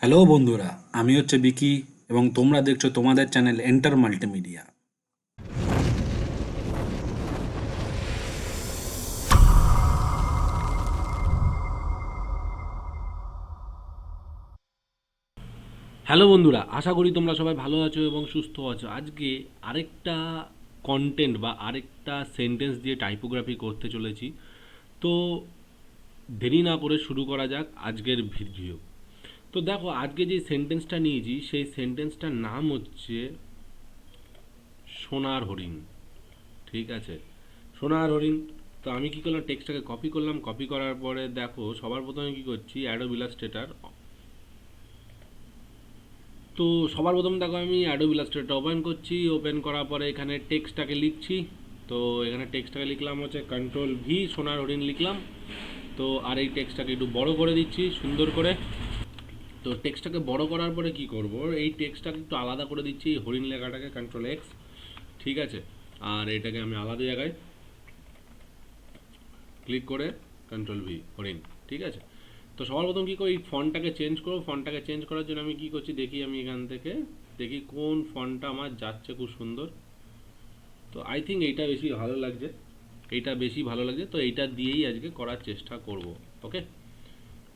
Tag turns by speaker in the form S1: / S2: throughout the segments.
S1: Hello বন্ধুরা, আমি হচ্ছে বিকি এবং তোমরা দেখছো তোমাদের চ্যানেল এন্টার মাল্টিমিডিয়া।
S2: হ্যালো বন্ধুরা, আশা করি তোমরা সবাই ভালো আছো এবং সুস্থ আছো। আজকে আরেকটা কন্টেন্ট বা আরেকটা সেন্টেন্স দিয়ে টাইপোগ্রাফি করতে চলেছি। তো দেরি না করে শুরু করা যাক আজকের ভিডিও। তো দেখো, আজকে যে সেন্টেন্সটা নিয়েছি সেই সেন্টেন্সটার নাম হচ্ছে সোনার হরিণ। ঠিক আছে, সোনার হরিণ। তো আমি কি করলাম, টেক্সটটাকে কপি করলাম। কপি করার পরে দেখো, সবার প্রথমে কি করছি, অ্যাডোব ইলাস্ট্রেটর। তো সবার প্রথম দেখো, আমি অ্যাডোব ইলাস্ট্রেটর ওপেন করছি। ওপেন করার পরে এখানে টেক্সটটাকে লিখছি। তো এখানে টেক্সটটাকে লিখলাম হচ্ছে কন্ট্রোল ভি, সোনার হরিণ লিখলাম। তো আর এই টেক্সটটাকে একটু বড় করে দিচ্ছি সুন্দর করে। তো টেক্সটটাকে বড় করার পরে কি করব, এই টেক্সটটাকে একটু আলাদা করে দিচ্ছি, এই হরিণ লেখাটাকে কন্ট্রোল এক্স। ঠিক আছে, আর এটাকে আমি আলাদা জায়গায় ক্লিক করে কন্ট্রোল ভি, হরিণ। ঠিক আছে। তো সবার প্রথম কী করি, এই ফন্টটাকে চেঞ্জ করবো। ফন্টটাকে চেঞ্জ করার জন্য আমি কী করছি দেখি, আমি এখান থেকে দেখি কোন ফন্টটা আমার যাচ্ছে খুব সুন্দর। তো আই থিঙ্ক এইটা বেশি ভালো লাগছে, এইটা বেশি ভালো লাগছে। তো এইটা দিয়েই আজকে করার চেষ্টা করব। ওকে।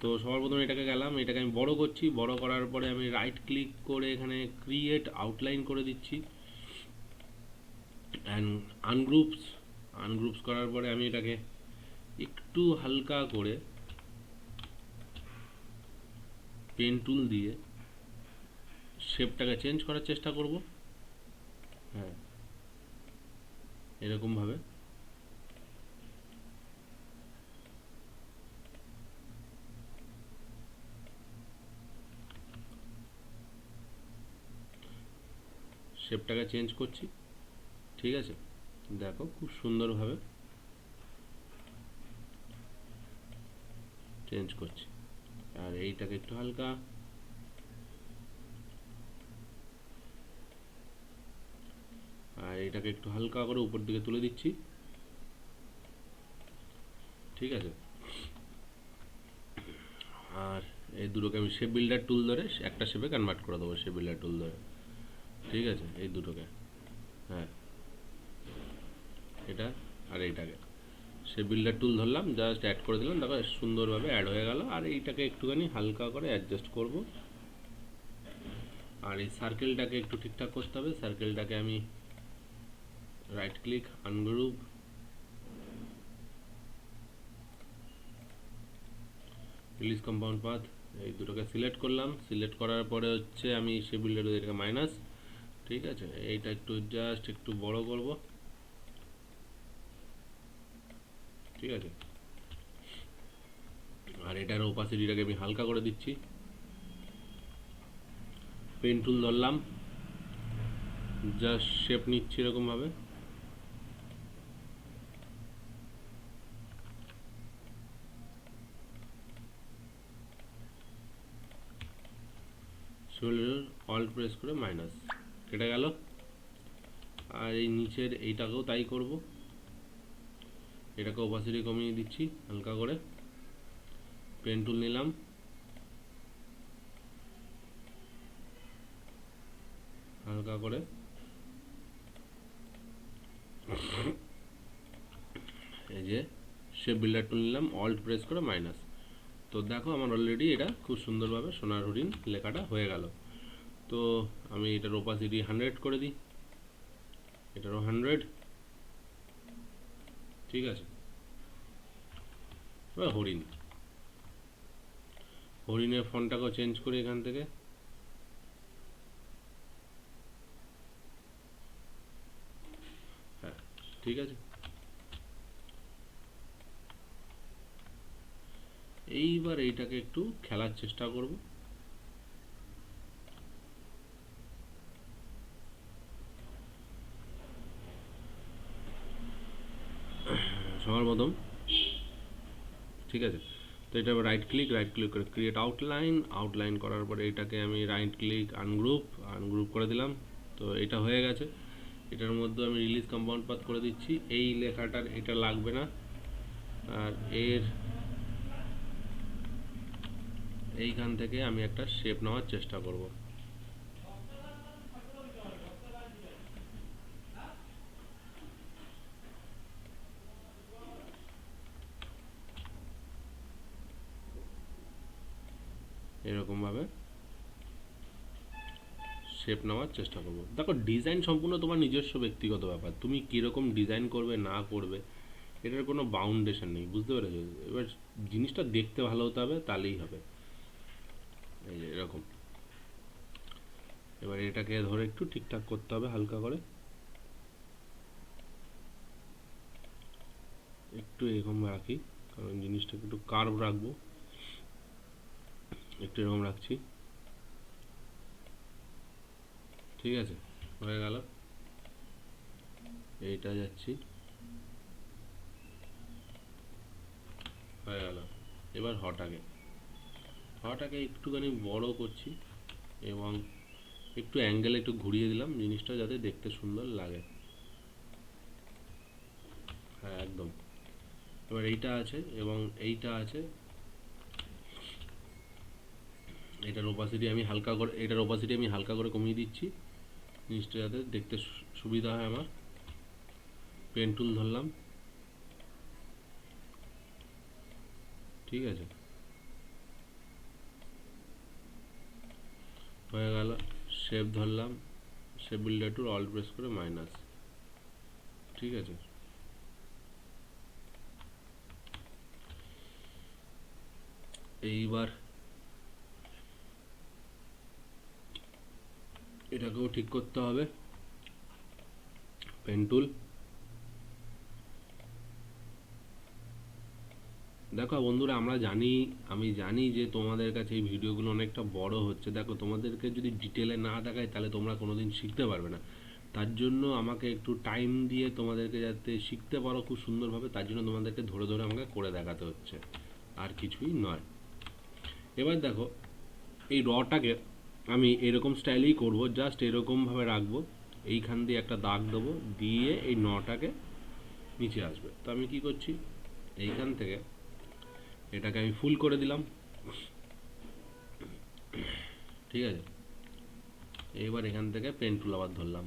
S2: তো সবার প্রথমে এটাকে গেলাম, এটাকে আমি বড় করছি। বড় করার পরে আমি রাইট ক্লিক করে এখানে ক্রিয়েট আউটলাইন করে দিচ্ছি অ্যান্ড আনগ্রুপস। আনগ্রুপস করার পরে আমি এটাকে একটু হালকা করে পেন টুল দিয়ে শেপটাকে চেঞ্জ করার চেষ্টা করব। হ্যাঁ, এরকমভাবে শেপটাকে চেঞ্জ করছি। ঠিক আছে, দেখো খুব সুন্দরভাবে চেঞ্জ করছি। আর এইটাকে একটু হালকা, আর এইটাকে একটু হালকা করে উপর দিকে তুলে দিচ্ছি। ঠিক আছে, আর এই দুটোকে আমি শেপ বিল্ডার টুল ধরে একটা শেপে কনভার্ট করে দেবো, শেপ বিল্ডার টুল ধরে। ঠিক আছে, এই দুটোকে, হ্যাঁ, এটা আর এইটাকে শেপ বিল্ডার টুল ধরলাম, জাস্ট অ্যাড করে দিলাম। দেখো সুন্দরভাবে অ্যাড হয়ে গেল। আর এইটাকে একটুখানি হালকা করে অ্যাডজাস্ট করব। আর এই সার্কেলটাকে একটু ঠিকঠাক করতে হবে। সার্কেলটাকে আমি right click, ungroup, release compound path, এই দুটোকে সিলেক্ট করলাম। সিলেক্ট করার পরে হচ্ছে আমি সে বিল্ডার এটাকে মাইনাস। ঠিক আছে, এইটা একটু জাস্ট একটু বড় করব। ঠিক আছে, আর এটার ওপাসিটিটাকে আমি হালকা করে দিচ্ছি। পেন টুল ধরলাম, জাস্ট শেপ নিচ্ছি এরকমভাবে। অল্ট প্রেস করে মাইনাস, কেটে গেল। আর এই নিচের এইটাকেও তাই করব। এটাকে ওপাসিটি কমিয়ে দিচ্ছি হালকা করে। পেন টুল নিলাম, হালকা করে এই যে শেপ বিল্ডার টুল নিলাম, অল্ট প্রেস করে মাইনাস। তো দেখো আমার অলরেডি এটা খুব সুন্দরভাবে সোনার হরিণ লেখাটা হয়ে গেল। তো আমি এটার ওপাসিটি 100 করে দিই, এটারও 100। ঠিক আছে, এবার হরিণ, হরিণের ফন্টটাকেও চেঞ্জ করি এখান থেকে। হ্যাঁ, ঠিক আছে। এইবার এইটাকে একটু খেলার চেষ্টা করব। সবার প্রথম, ঠিক আছে। তো এটা রাইট ক্লিক, রাইট ক্লিক করে ক্রিয়েট আউটলাইন। আউটলাইন করার পরে এটাকে আমি রাইট ক্লিক, আনগ্রুপ, আনগ্রুপ করে দিলাম। তো এটা হয়ে গেছে। এটার মধ্যে আমি রিলিজ কম্পাউন্ড পাথ করে দিচ্ছি। এই লেখাটার এটা লাগবে না। আর এর এইখান থেকে আমি একটা শেপ নেওয়ার চেষ্টা করব। এরকমভাবে শেপ নেওয়ার চেষ্টা করব। দেখো, ডিজাইন সম্পূর্ণ তোমার নিজস্ব ব্যক্তিগত ব্যাপার, তুমি কীরকম ডিজাইন করবে না করবে এটার কোনো বাউন্ডেশন নেই, বুঝতে পেরেছো? এবার জিনিসটা দেখতে ভালো হতে হবে, তাহলেই হবে। এই যে এরকম, এবার এটাকে ধরে একটু ঠিকঠাক করতে হবে হালকা করে, একটু এরকম রাখি কারণ জিনিসটাকে একটু কার্ভ রাখবো, একটু এরকম রাখছি। ঠিক আছে, হয়ে গেল। এইটা যাচ্ছি, হয়ে গেল। এবার হটাকে একটুখানি বড় করছি এবং একটু অ্যাঙ্গেল একটু ঘুরিয়ে দিলাম জিনিসটা যাতে দেখতে সুন্দর লাগে। হ্যাঁ, একদম। এবার এইটা আছে এবং এইটা আছে, এটার ওপাসিটি আমি হালকা করে কমিয়ে দিচ্ছি জিনিসটা যাতে দেখতে সুবিধা হয় আমার। পেন টুল ধরলাম, ঠিক আছে, হয়ে গেল। শেপ ধরলাম, shape builder tool alt press করে মাইনাস, ঠিক আছে। এইবার এটাকেও ঠিক করতে হবে, পেন টুল। দেখো বন্ধুরা, আমি জানি যে তোমাদের কাছে এই ভিডিওগুলো অনেকটা বড় হচ্ছে। দেখো, তোমাদেরকে যদি ডিটেলে না দেখাই তাহলে তোমরা কোনোদিন শিখতে পারবে না। তার জন্য আমাকে একটু টাইম দিয়ে তোমাদেরকে যাতে শিখতে পারো খুব সুন্দরভাবে, তার জন্য তোমাদেরকে ধরে ধরে আমাকে করে দেখাতে হচ্ছে, আর কিছুই নয়। এবার দেখো, এই রটাকে আমি এরকম স্টাইলেই করব, জাস্ট এরকমভাবে রাখবো, এইখান দিয়ে একটা দাগ দেবো, দিয়ে এই নটাকে নিচে আসবে। তো আমি কি করছি, এইখান থেকে এটাকে আমি ফুল করে দিলাম, ঠিক আছে। এবার এখান থেকে পেন টুল আবার ধরলাম,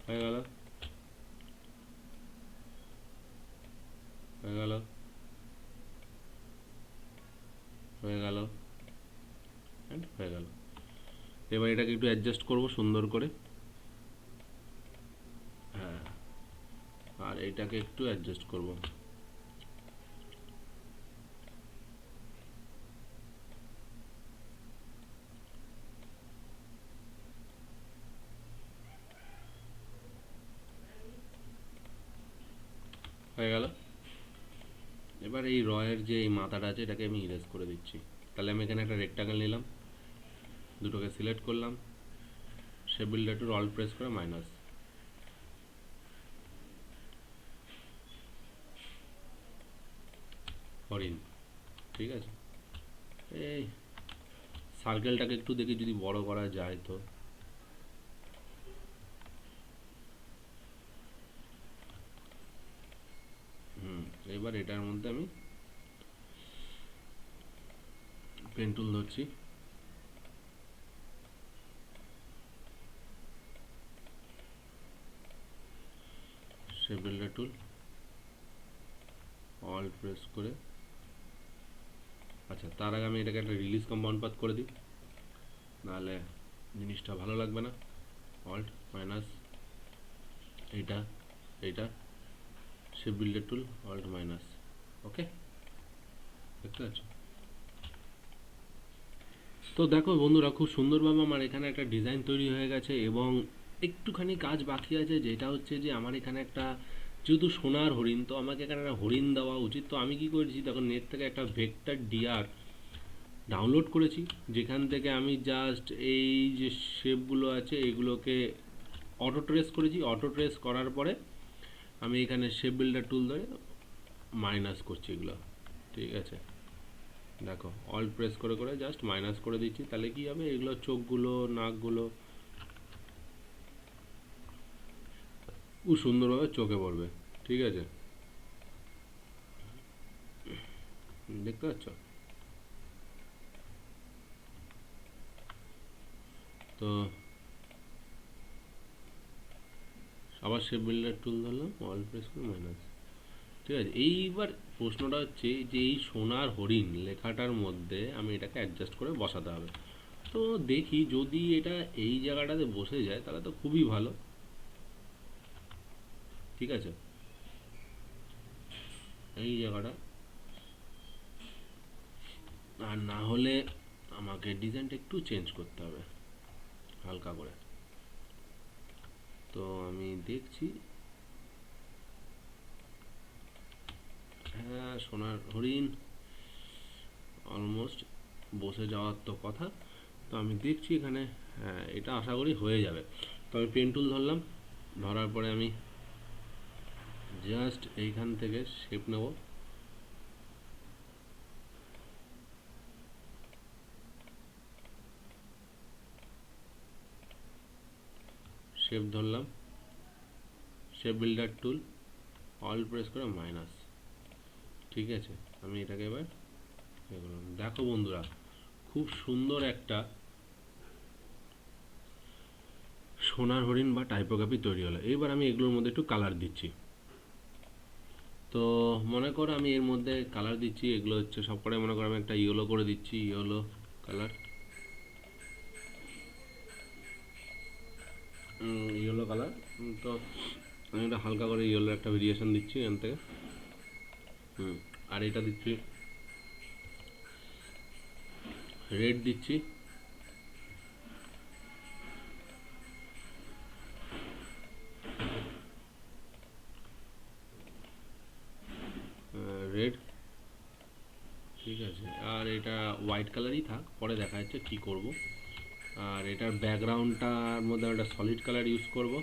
S2: হয়ে গেল, হয়ে গেল, হয়ে গেল, হয়ে গেল। এবার এটাকে একটু অ্যাডজাস্ট করব সুন্দর করে, হ্যাঁ, আর এটাকে একটু অ্যাডজাস্ট করব। হয়ে গেল। এবার এই রয়ের যে এই মাথাটা আছে এটাকে আমি ইরেজ করে দিচ্ছি। তাহলে আমি এখানে একটা রেক্টাঙ্গেল নিলাম, দুটোকে সিলেক্ট করলাম, shape builder tool alt press করে মাইনাস, হরিণ, ঠিক আছে। এই সার্কেলটাকে একটু দেখি যদি বড় করা যায় তো, এবার এটার মধ্যে আমি পেন টুল ধরছি, shape builder tool alt press করে, আচ্ছা, তার আগে আমি এটাকে একটা রিলিজ কম্পাউন্ড পাথ করে দিই, নাহলে জিনিসটা ভালো লাগবে না। অল্ট মাইনাস, এইটা এইটা shape builder tool alt minus, okay, দেখতে পাচ্ছ? তো দেখো বন্ধুরা, খুব সুন্দরভাবে আমার এখানে একটা ডিজাইন তৈরি হয়ে গেছে এবং একটুখানি কাজ বাকি আছে, যেটা হচ্ছে যে আমার এখানে একটা, যেহেতু সোনার হরিণ, তো আমাকে এখানে একটা হরিণ দেওয়া উচিত। তো আমি কি করেছি, তখন নেট থেকে একটা ভেক্টর ডিআর ডাউনলোড করেছি, যেখান থেকে আমি জাস্ট এই যে শেপগুলো আছে এগুলোকে অটো ট্রেস করেছি। অটো ট্রেস করার পরে আমি এখানে শেপ বিল্ডার টুল ধরে মাইনাস করছি এগুলো, ঠিক আছে। দেখো অল্ট প্রেস করে করে জাস্ট মাইনাস করে দিচ্ছি, তাহলে কি হবে, এগুলো চোখগুলো নাকগুলো খুব সুন্দরভাবে চোখে পড়বে। ঠিক আছে, দেখতে পাচ্ছ? তো আবার শেপ বিল্ডার টুল ধরলাম, অল প্রেস করে মাইনাস। ঠিক আছে, এইবার প্রশ্নটা হচ্ছে যে এই সোনার হরিণ লেখাটার মধ্যে আমি এটাকে অ্যাডজাস্ট করে বসাতে হবে। তো দেখি যদি এটা এই জায়গাটাতে বসে যায় তাহলে তো খুবই ভালো। ঠিক আছে, এই জায়গাটা, আর না হলে আমাকে ডিজাইনটা একটু চেঞ্জ করতে হবে হালকা করে। তো আমি দেখছি, হ্যাঁ সোনার হরিণ অলমোস্ট বসে যাওয়ার তো কথা। তো আমি দেখছি এখানে, হ্যাঁ এটা আশা করি হয়ে যাবে। তো আমি পেন টুল ধরলাম, ধরার পরে আমি জাস্ট এইখান থেকে শেপ নেব। শেপ ধরলাম, শেপ বিল্ডার টুল, অল প্রেস করে মাইনাস। ঠিক আছে, আমি এটাকে এবার করলাম। দেখো বন্ধুরা, খুব সুন্দর একটা সোনার হরিণ বা টাইপোগ্রাফি তৈরি হলো। এবার আমি এগুলোর মধ্যে একটু কালার দিচ্ছি। তো মনে করো আমি এর মধ্যে কালার দিচ্ছি, এগুলো হচ্ছে সব কটাই মনে করো আমি একটা ইয়েলো করে দিচ্ছি, ইয়েলো কালার, ইয়েলো কালার। তো আমি একটা হালকা করে ইয়েলো একটা ভেরিয়েশন দিচ্ছি এখান থেকে। আর এটা দিচ্ছি রেড দিচ্ছি, রেড। ঠিক আছে, আর এটা হোয়াইট কালারই থাক, পরে দেখা যাচ্ছে কী করব। আর এটার ব্যাকগ্রাউন্ডটার মধ্যে একটা সলিড কালার ইউজ করব।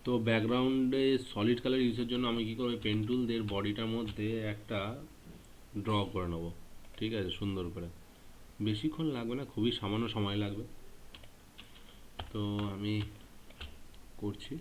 S2: তো ব্যাকগ্রাউন্ডে সলিড কালার ইউজের জন্য আমি কী করবো, পেন টুল দিয়ে বডিটার মধ্যে একটা ড্র করে নেবো। ঠিক আছে, সুন্দর করে, বেশিক্ষণ লাগবে না, খুবই সামান্য সময় লাগবে। তো আমি করছি।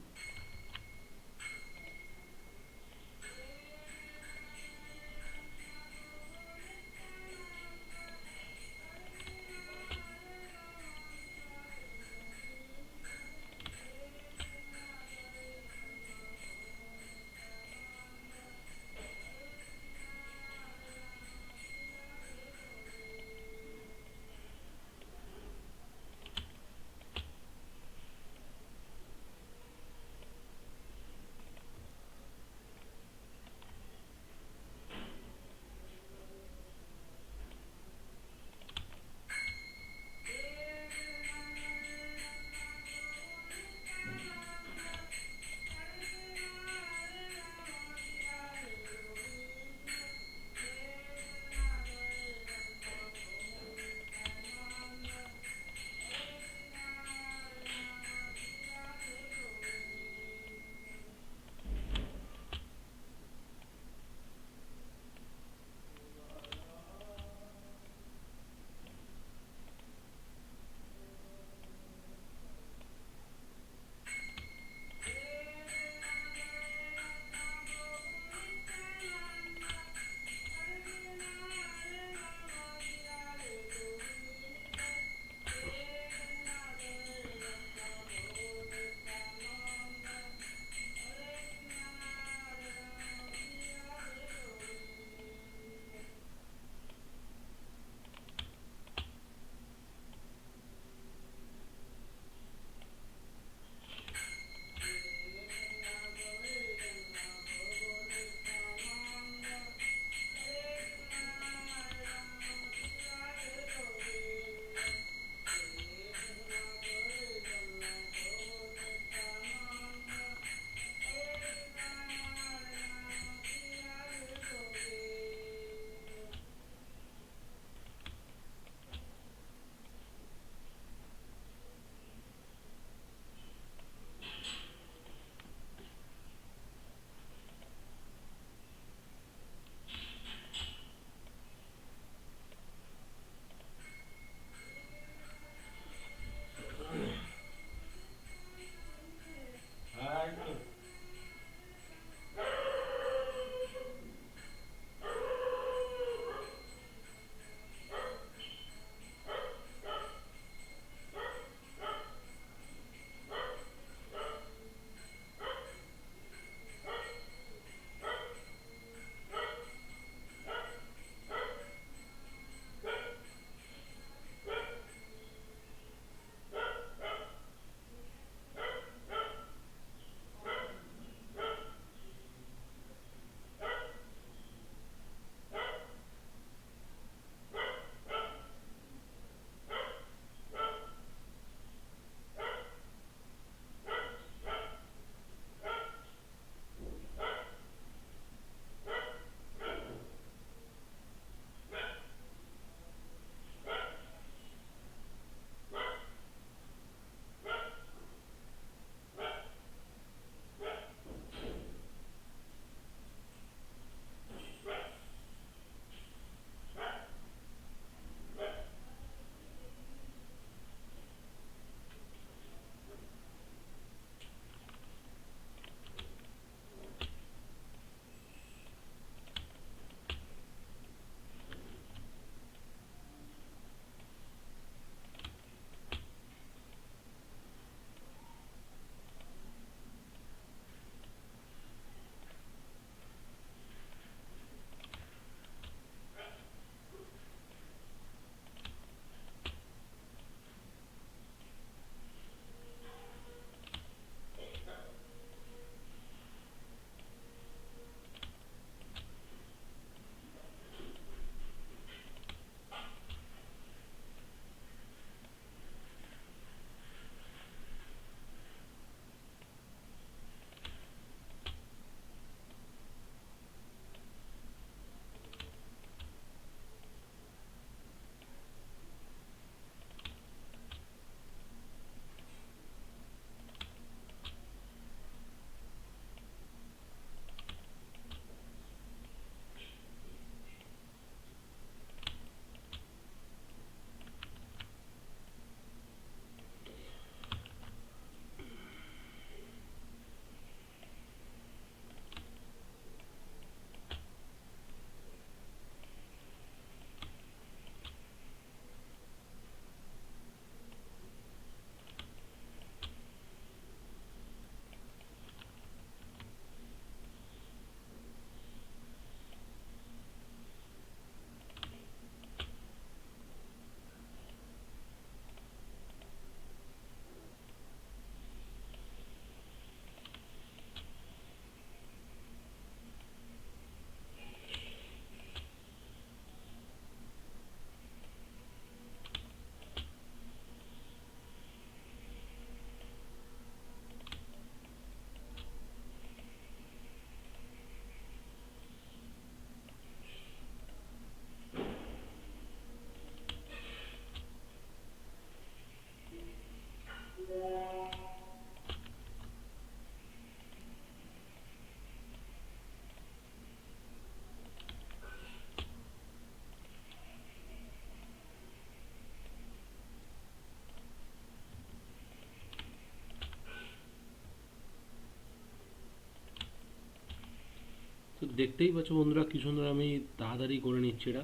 S2: দেখতেই পাচ্ছ বন্ধুরা কি সুন্দর আমি তাড়াতাড়ি করে নিচ্ছি এটা,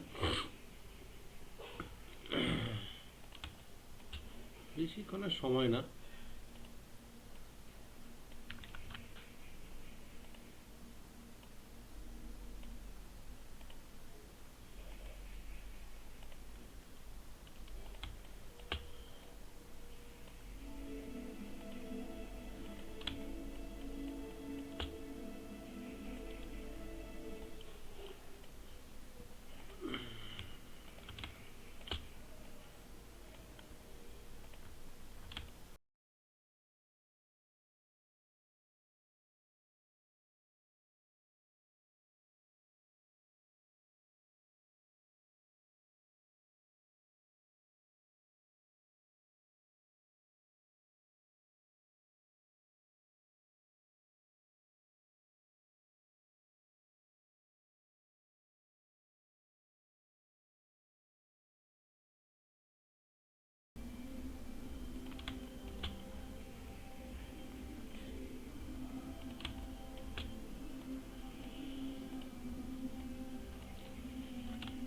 S2: বেশিক্ষণ আর সময় না।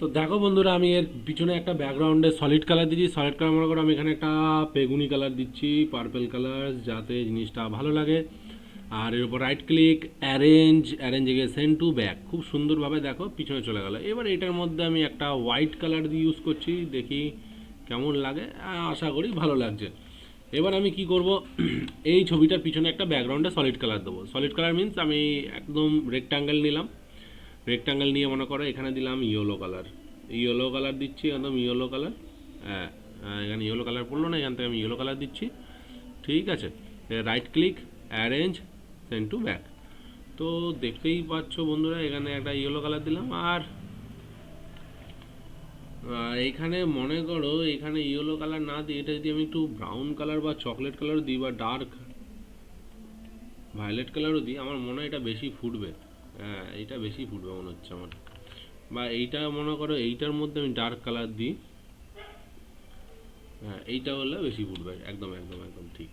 S2: তো দেখো বন্ধুরা, আমি এর পিছনে একটা ব্যাকগ্রাউন্ডে সলিড কালার দিচ্ছি। সলিড কালার মনে করো আমি এখানে একটা বেগুনি কালার দিচ্ছি, পার্পল কালার, যাতে জিনিসটা ভালো লাগে। আর এর উপর রাইট ক্লিক, অ্যারেঞ্জে গিয়ে সেন্ড টু ব্যাক, খুব সুন্দরভাবে দেখো পিছনে চলে গেল। এবার এটার মধ্যে আমি একটা হোয়াইট কালার দিয়ে ইউজ করছি, দেখি কেমন লাগে। আশা করি ভালো লাগছে। এবার আমি কি করব, এই ছবিটার পিছনে একটা ব্যাকগ্রাউন্ডে সলিড কালার দেবো। সলিড কালার মিন্স আমি একদম রেক্টাঙ্গেল নিলাম, রেক্টাঙ্গেল নিয়ে মনে করো এখানে দিলাম ইয়েলো কালার, ইয়েলো কালার দিচ্ছি, একদম ইয়েলো কালার। হ্যাঁ, এখানে ইয়েলো কালার পড়লো না, এখান থেকে আমি ইয়েলো কালার দিচ্ছি। ঠিক আছে, right click, arrange, send to back. তো দেখতেই পাচ্ছ বন্ধুরা, এখানে একটা ইয়েলো কালার দিলাম। আর এইখানে মনে করো এখানে ইয়েলো কালার না দিই, এটা যদি আমি একটু ব্রাউন কালার বা চকলেট কালারও দিই বা ডার্ক ভায়োলেট কালারও দিই, আমার মনে হয় এটা বেশি ফুটবে। হ্যাঁ, এইটা বেশি ফুটবে মনে হচ্ছে আমার। বা এইটা মনে করো এইটার মধ্যে আমি ডার্ক কালার দিই, হ্যাঁ এইটা হলে বেশি ফুটবে, একদম একদম একদম ঠিক।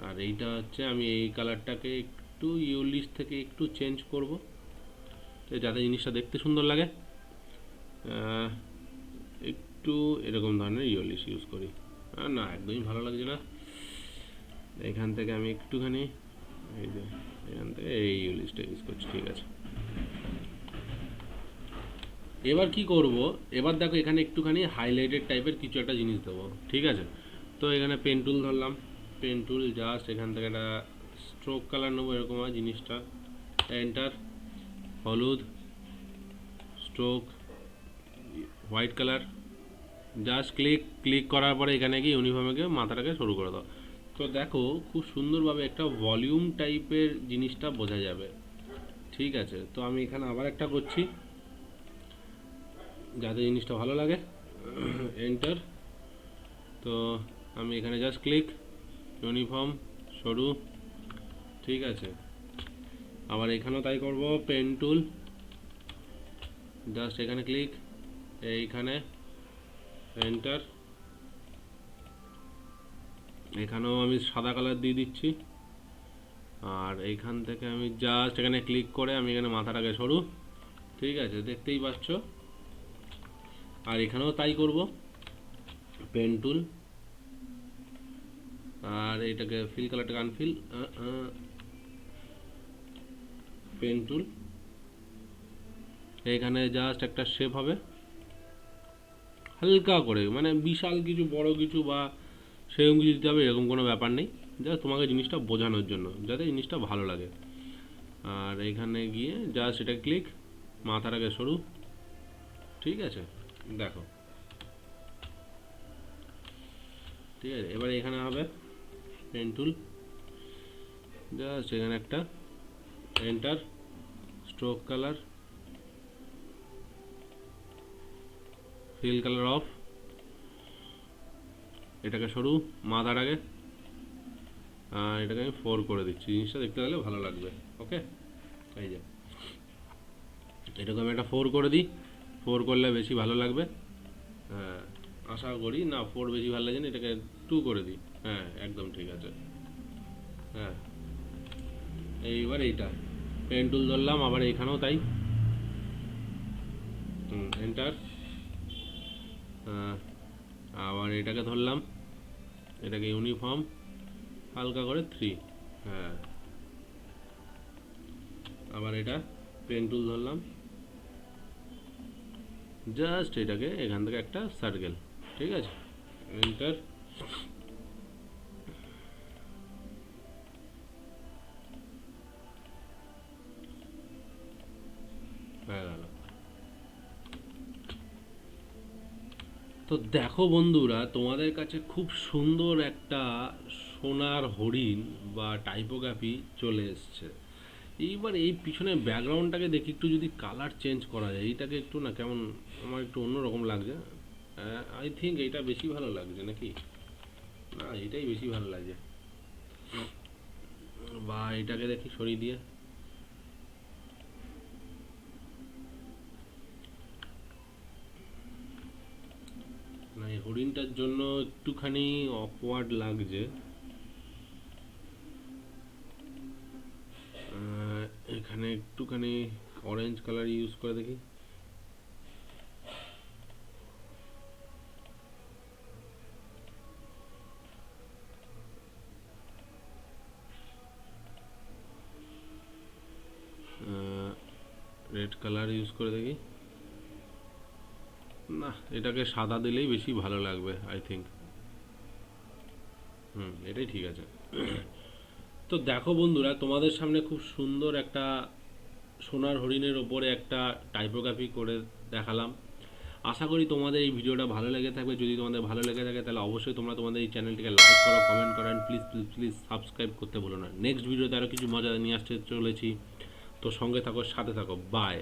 S2: আর এইটা হচ্ছে আমি এই কালারটাকে একটু ইউলিশ থেকে একটু চেঞ্জ করব, যাতে জিনিসটা দেখতে সুন্দর লাগে। একটু এরকম ধরনের ইউলিশ ইউজ করি। না, একদমই ভালো লাগছে না। এখান থেকে আমি একটুখানি এই যে এখান থেকে এই ইউলিশটা ইউজ করছি। ঠিক আছে, এবার কি করব, এবার দেখো এখানে একটুখানি হাইলাইটেড টাইপের কিছু একটা জিনিস দেবো। ঠিক আছে, তো এখানে পেন টুল ধরলাম, পেন টুল জাস্ট এখান থেকে একটা স্ট্রোক কালার নেবো, এরকম হয় জিনিসটা। এন্টার, হলুদ, stroke, white colour, just click করার পরে এখানে গিয়ে ইউনিফর্মে গিয়ে মাথাটাকে শুরু করে দাও। তো দেখো খুব সুন্দরভাবে একটা ভলিউম টাইপের জিনিসটা বোঝা যাবে। ঠিক আছে, তো আমি এখানে আবার একটা করছি যাতে জিনিসটা ভালো লাগে। এন্টার, তো আমি এখানে জাস্ট ক্লিক, ইউনিফর্ম, সরু। ঠিক আছে, আবার এখানেও তাই করব, পেন টুল, জাস্ট এখানে ক্লিক, এইখানে এন্টার, এখানেও আমি সাদা কালার দিয়ে দিচ্ছি। আর এইখান থেকে আমি জাস্ট এখানে ক্লিক করে আমি এখানে মাথাটাকে সরু। ঠিক আছে, দেখতেই পাচ্ছ। আর এখানেও তাই করব, পেন টুল, আর এটাকে ফিল কালারটাকে আনফিল, পেন টুল, এখানে জাস্ট একটা শেপ হবে হালকা করে, মানে বিশাল কিছু বড় কিছু বা সেরকম কিছু দিতে হবে এরকম কোনো ব্যাপার নেই, জাস্ট তোমাকে জিনিসটা বোঝানোর জন্য যাতে জিনিসটা ভালো লাগে। আর এখানে গিয়ে জাস্ট এটা ক্লিক, মাথাটাকে সরু। ঠিক আছে, দেখো। ঠিক আছে, এবার এখানে হবে পেন টুল, জাস্ট এখানে একটা enter, stroke colour, fill colour of, এটাকে সরু, মাথাটাকে এটাকে আমি 4 করে দিচ্ছি, জিনিসটা দেখতে গেলে ভালো লাগবে। ওকে, এই যে এটাকে আমি একটা 4 করে দিই, 4 করলে বেশি ভালো লাগবে। হ্যাঁ, আশা করি। না, 4 বেশি ভালো লাগে না, এটাকে 2 করে দিই। হ্যাঁ, একদম ঠিক আছে। হ্যাঁ, এইবার এইটা পেন টুল ধরলাম, আবার এখানেও তাই, এন্টার। আবার এটাকে ধরলাম, এটাকে ইউনিফর্ম হালকা করে 3, হ্যাঁ। আবার এটা পেন টুল ধরলাম, জাস্ট এটাকে এখান থেকে একটা সার্কেল, ঠিক আছে, এন্টার। হয়ে গেল। তো দেখো বন্ধুরা, তোমাদের কাছে খুব সুন্দর একটা সোনার হরিণ বা টাইপোগ্রাফি চলে এসছে। এইবার এই পিছনে ব্যাকগ্রাউন্ডটাকে দেখি একটু যদি কালার চেঞ্জ করা যায়, এইটাকে একটু না কেমন আমার একটু অন্যরকম লাগছে। আই থিঙ্ক এইটা বেশি ভালো লাগছে নাকি, না এটাই বেশি ভালো লাগছে, বা এটাকে দেখি সরিয়ে দিয়ে। না, এই হরিণটার জন্য একটুখানি অকওয়ার্ড লাগছে। এখানে একটুখানি অরেঞ্জ কালার ইউজ করে দেখি। রেড কালার ইউজ করে দেখি। না, এটাকে সাদা দিলেই বেশি ভালো লাগবে আই থিঙ্ক। এটাই ঠিক আছে। তো দেখো বন্ধুরা, তোমাদের সামনে খুব সুন্দর একটা সোনার হরিণের ওপরে একটা টাইপোগ্রাফি করে দেখালাম। আশা করি তোমাদের এই ভিডিওটা ভালো লেগে থাকবে। যদি তোমাদের ভালো লেগে থাকে তাহলে অবশ্যই তোমরা তোমাদের এই চ্যানেলটিকে লাইক করো, কমেন্ট করো, and please please please subscribe করতে ভুলো না। নেক্সট ভিডিওতে আরও কিছু মজা নিয়ে আসতে চলেছি, তো সঙ্গে থাকো, সাথে থাকো, বাই।